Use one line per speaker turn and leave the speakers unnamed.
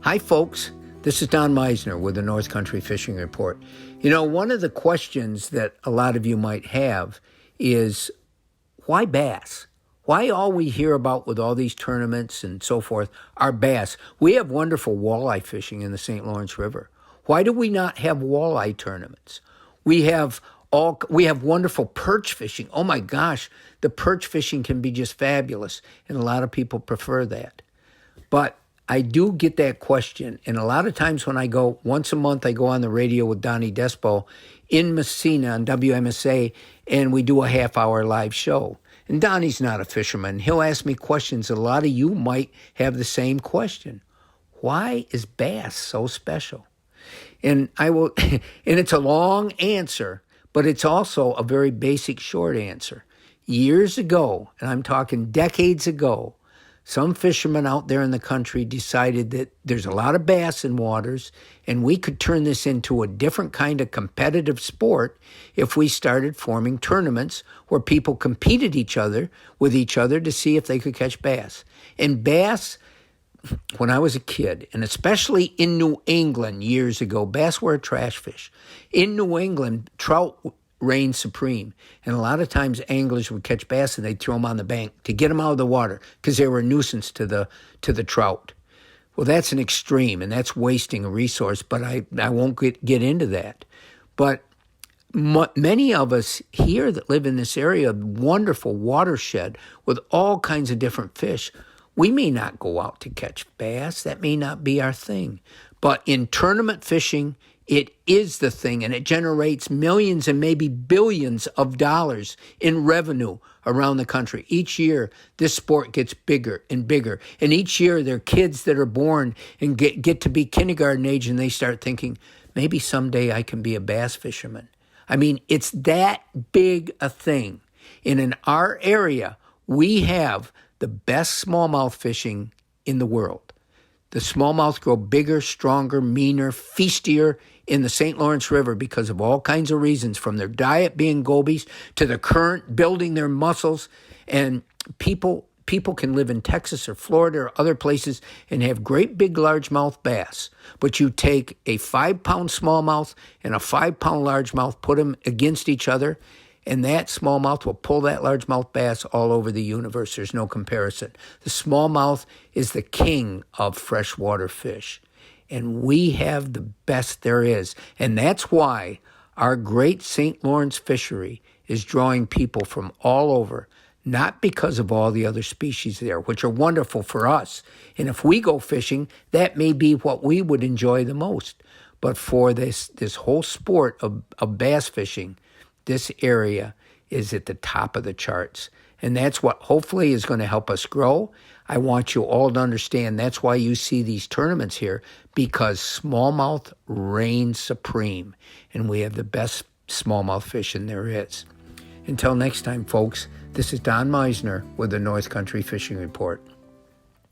Hi, folks. This is Don Meisner with the North Country Fishing Report. You know, one of the questions that a lot of you might have is, why bass? Why all we hear about with all these tournaments and so forth are bass? We have wonderful walleye fishing in the St. Lawrence River. Why do we not have walleye tournaments? We have wonderful perch fishing. Oh my gosh, the perch fishing can be just fabulous, and a lot of people prefer that. But I do get that question, and a lot of times when I go, once a month I go on the radio with Donnie Despo in Messina on WMSA, and we do a half-hour live show. And Donnie's not a fisherman. He'll ask me questions. A lot of you might have the same question. Why is bass so special? And and it's a long answer, but it's also a very basic short answer. Years ago, and I'm talking decades ago, some fishermen out there in the country decided that there's a lot of bass in waters, and we could turn this into a different kind of competitive sport if we started forming tournaments where people competed with each other to see if they could catch bass. And bass, when I was a kid, and especially in New England years ago, bass were a trash fish. In New England, trout reigned supreme. And a lot of times anglers would catch bass and they'd throw them on the bank to get them out of the water because they were a nuisance to the trout. Well, that's an extreme, and that's wasting a resource, but I won't get into that. But many of us here that live in this area, wonderful watershed with all kinds of different fish, we may not go out to catch bass. That may not be our thing. But in tournament fishing, it is the thing, and it generates millions and maybe billions of dollars in revenue around the country. Each year, this sport gets bigger and bigger. And each year, there are kids that are born and get to be kindergarten age, and they start thinking, maybe someday I can be a bass fisherman. I mean, it's that big a thing. And in our area, we have the best smallmouth fishing in the world. The smallmouth grow bigger, stronger, meaner, feastier in the St. Lawrence River because of all kinds of reasons, from their diet being gobies to the current building their muscles. And people can live in Texas or Florida or other places and have great big largemouth bass. But you take a 5-pound smallmouth and a 5-pound largemouth, put them against each other, and that smallmouth will pull that largemouth bass all over the universe. There's no comparison. The smallmouth is the king of freshwater fish, and we have the best there is. And that's why our great St. Lawrence fishery is drawing people from all over, not because of all the other species there, which are wonderful for us. And if we go fishing, that may be what we would enjoy the most. But for this whole sport of bass fishing, this area is at the top of the charts. And that's what hopefully is going to help us grow. I want you all to understand that's why you see these tournaments here, because smallmouth reigns supreme. And we have the best smallmouth fishing there is. Until next time, folks, this is Don Meisner with the North Country Fishing Report.